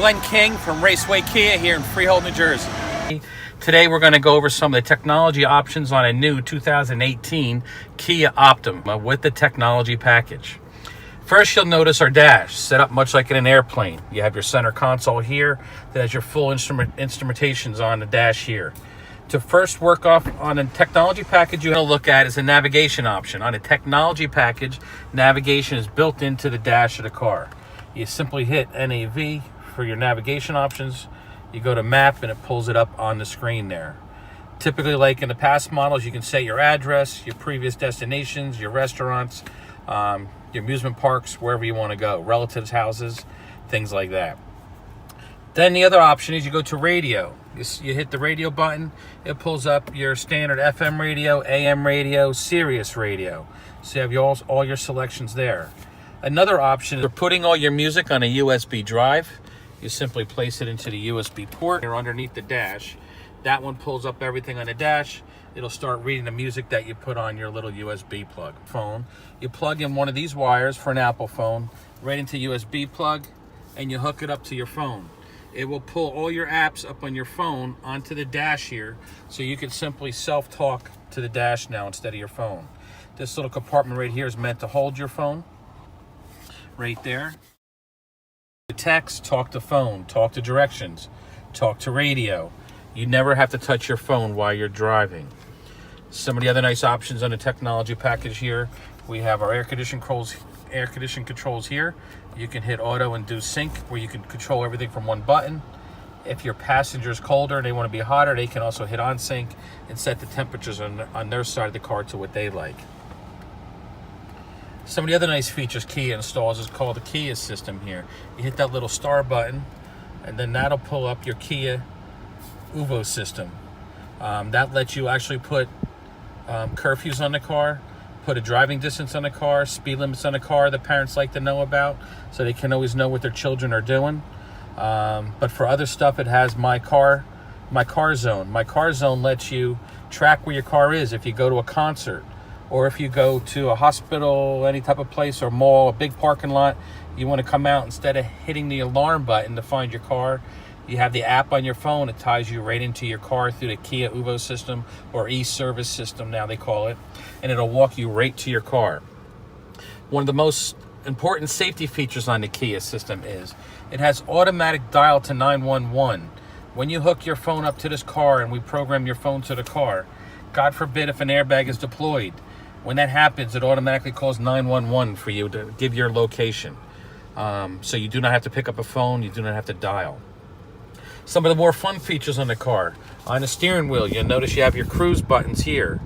Glenn King from Raceway Kia here in Freehold, New Jersey. Today we're going to go over some of the technology options on a new 2018 Kia Optima with the technology package. First, you'll notice our dash set up much like in an airplane. You have your center console here that has your full instrumentations on the dash here. To first work off on a technology package, you're going to look at is a navigation option. On a technology package, navigation is built into the dash of the car. You simply hit NAV for your navigation options. You go to map and it pulls it up on the screen there. Typically, like in the past models, you can set your address, your previous destinations, your restaurants, your amusement parks, wherever you want to go, relatives' houses, things like that. Then the other option is you go to radio. You hit the radio button, it pulls up your standard FM radio, AM radio, Sirius radio. So you have all your selections there. Another option is for putting all your music on a USB drive. You simply place it into the USB port or underneath the dash. That one pulls up everything on the dash. It'll start reading the music that you put on your little USB plug phone. You plug in one of these wires for an Apple phone right into USB plug and you hook it up to your phone. It will pull all your apps up on your phone onto the dash here, so you can simply self-talk to the dash now instead of your phone. This little compartment right here is meant to hold your phone, right there. Text, talk to phone, talk to directions, talk to radio. You never have to touch your phone while you're driving. Some of the other nice options on the technology package here, we have our air conditioning controls here. You can hit auto and do sync, where you can control everything from one button. If your passenger's colder and they want to be hotter, they can also hit on sync and set the temperatures on their side of the car to what they like. Some of the other nice features Kia installs is called the Kia system here. You hit that little star button and then that'll pull up your Kia Uvo system. That lets you actually put curfews on the car, put a driving distance on the car, speed limits on the car that parents like to know about, so they can always know what their children are doing. But for other stuff, it has My Car Zone. My Car Zone lets you track where your car is if you go to a concert, or if you go to a hospital, any type of place, or mall, a big parking lot. You want to come out, instead of hitting the alarm button to find your car, you have the app on your phone. It ties you right into your car through the Kia Uvo system, or eService system now they call it, and it'll walk you right to your car. One of the most important safety features on the Kia system is it has automatic dial to 911. When you hook your phone up to this car and we program your phone to the car, God forbid if an airbag is deployed, when that happens, it automatically calls 911 for you to give your location. So you do not have to pick up a phone, you do not have to dial. Some of the more fun features on the car. On the steering wheel, you'll notice you have your cruise buttons here.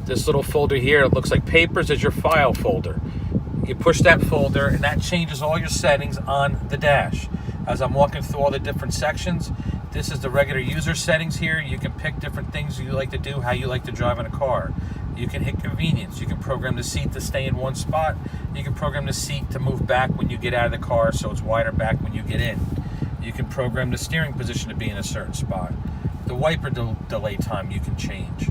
This little folder here, it looks like papers, is your file folder. You push that folder and that changes all your settings on the dash. As I'm walking through all the different sections, this is the regular user settings here. You can pick different things you like to do, how you like to drive in a car. You can hit convenience. You can program the seat to stay in one spot. You can program the seat to move back when you get out of the car so it's wider back when you get in. You can program the steering position to be in a certain spot. The wiper delay time you can change.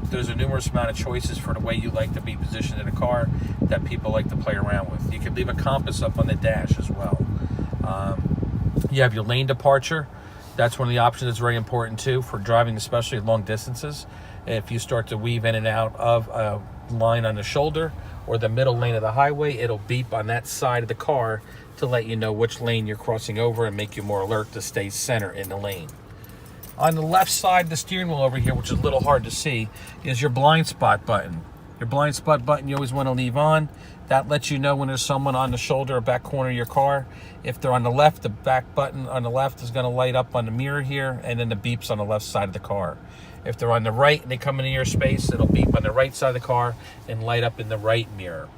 There's a numerous amount of choices for the way you like to be positioned in a car that people like to play around with. You can leave a compass up on the dash as well. You have your lane departure. That's one of the options that's very important too for driving, especially long distances. If you start to weave in and out of a line on the shoulder or the middle lane of the highway, it'll beep on that side of the car to let you know which lane you're crossing over and make you more alert to stay center in the lane. On the left side of the steering wheel over here, which is a little hard to see, is your blind spot button. Your blind spot button you always want to leave on. That lets you know when there's someone on the shoulder or back corner of your car. If they're on the left, the back button on the left is going to light up on the mirror here, and then the beeps on the left side of the car. If they're on the right and they come into your space, it'll beep on the right side of the car and light up in the right mirror.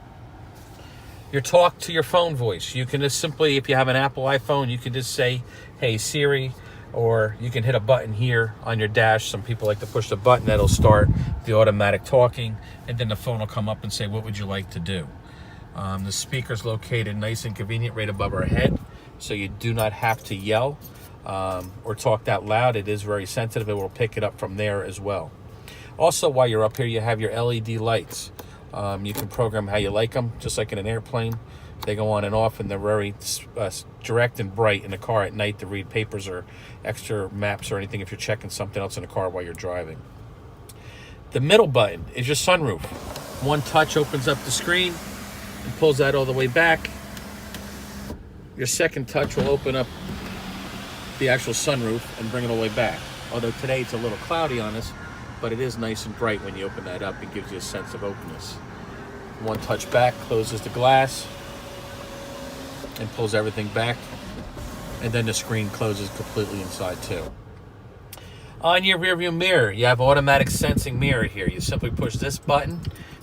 Your talk to your phone voice. You can just simply, if you have an Apple iPhone, you can just say, "Hey Siri," or you can hit a button here on your dash. Some people like to push the button, that'll start the automatic talking, and then the phone will come up and say, "What would you like to do?" The speaker's located nice and convenient right above our head, so you do not have to yell or talk that loud. It is very sensitive. It will pick it up from there as well. Also, while you're up here, you have your LED lights. You can program how you like them, just like in an airplane. They go on and off, and they're very direct and bright in the car at night to read papers or extra maps or anything if you're checking something else in the car while you're driving. The middle button is your sunroof. One touch opens up the screen and pulls that all the way back. Your second touch will open up the actual sunroof and bring it all the way back. Although today it's a little cloudy on us, but it is nice and bright when you open that up. It gives you a sense of openness. One touch back closes the glass and pulls everything back, and then the screen closes completely inside too. On your rear view mirror, you have automatic sensing mirror here. You simply push this button,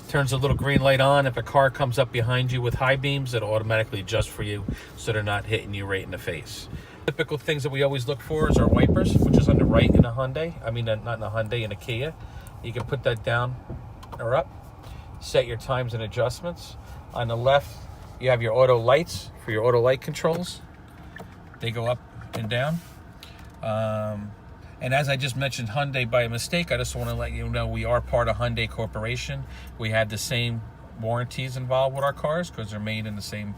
turns a little green light on. If a car comes up behind you with high beams, it'll automatically adjust for you so they're not hitting you right in the face. Typical things that we always look for is our wipers, which is on the right in a Hyundai. I mean, not in a Hyundai, in a Kia. You can put that down or up. Set your times and adjustments. On the left, you have your auto lights for your auto light controls. They go up and down. And as I just mentioned Hyundai by mistake, I just want to let you know we are part of Hyundai Corporation. We have the same warranties involved with our cars because they're made in the same,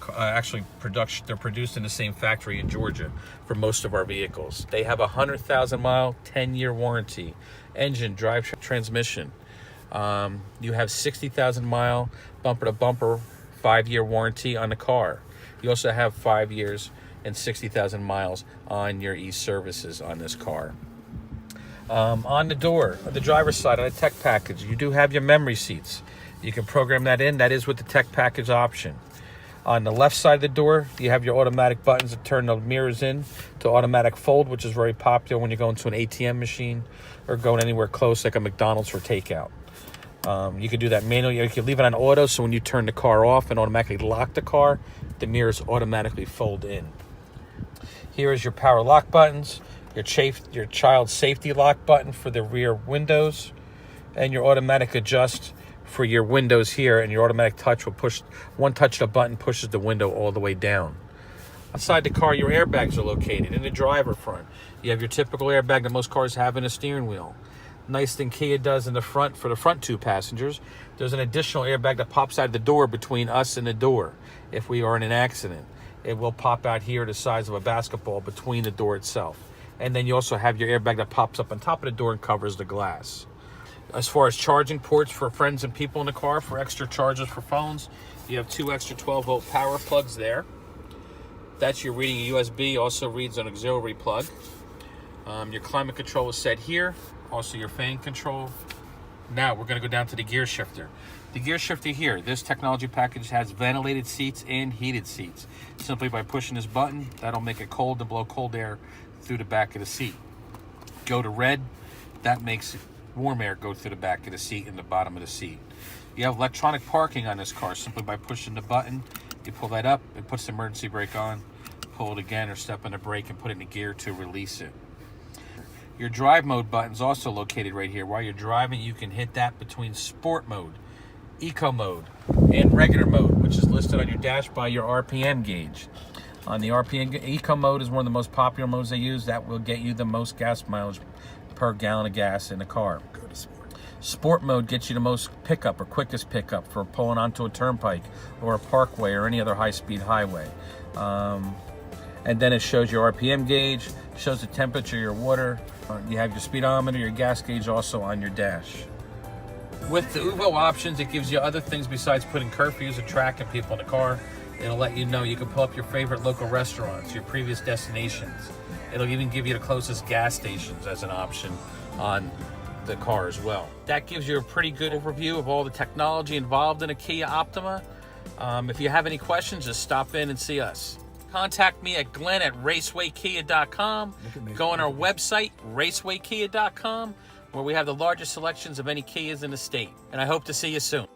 they're produced in the same factory in Georgia for most of our vehicles. They have a 100,000 mile, 10-year warranty. Engine, drive, transmission. You have 60,000 mile bumper to bumper 5-year warranty on the car. You also have 5 years and 60,000 miles on your eServices on this car. On the door, on the driver's side, on the tech package, you do have your memory seats. You can program that in. That is with the tech package option. On the left side of the door, you have your automatic buttons that turn the mirrors in to automatic fold, which is very popular when you go into an ATM machine or going anywhere close like a McDonald's for takeout. You can do that manually. You can leave it on auto, so when you turn the car off and automatically lock the car, the mirrors automatically fold in. Here is your power lock buttons, your child safety lock button for the rear windows, and your automatic adjust for your windows here, and your automatic touch will push, one touch of the button pushes the window all the way down. Inside the car, your airbags are located. In the driver front, you have your typical airbag that most cars have in a steering wheel. Nice thing Kia does in the front, for the front two passengers, there's an additional airbag that pops out of the door between us and the door. If we are in an accident, it will pop out here the size of a basketball between the door itself. And then you also have your airbag that pops up on top of the door and covers the glass. As far as charging ports for friends and people in the car, for extra chargers for phones, you have 2 extra 12-volt power plugs there. That's your reading USB, also reads an auxiliary plug. Your climate control is set here, also your fan control. Now we're going to go down to the gear shifter. The gear shifter here, this technology package has ventilated seats and heated seats. Simply by pushing this button, that'll make it cold and blow cold air through the back of the seat. Go to red, that makes warm air go through the back of the seat and the bottom of the seat. You have electronic parking on this car. Simply by pushing the button, you pull that up, it puts the emergency brake on, pull it again or step on the brake and put it in gear to release it. Your drive mode button is also located right here. While you're driving, you can hit that between sport mode, eco mode, and regular mode, which is listed on your dash by your RPM gauge. On the RPM, eco mode is one of the most popular modes they use. That will get you the most gas mileage per gallon of gas in the car. Go to sport. Sport mode gets you the most pickup or quickest pickup for pulling onto a turnpike or a parkway or any other high-speed highway. And then it shows your RPM gauge, shows the temperature of your water. You have your speedometer, your gas gauge also on your dash. With the UVO options, it gives you other things besides putting curfews and tracking people in the car. It'll let you know you can pull up your favorite local restaurants, your previous destinations. It'll even give you the closest gas stations as an option on the car as well. That gives you a pretty good overview of all the technology involved in a Kia Optima. If you have any questions, just stop in and see us. Contact me at glenn@racewaykia.com. Go on our website, racewaykia.com, where we have the largest selections of any Kias in the state. And I hope to see you soon.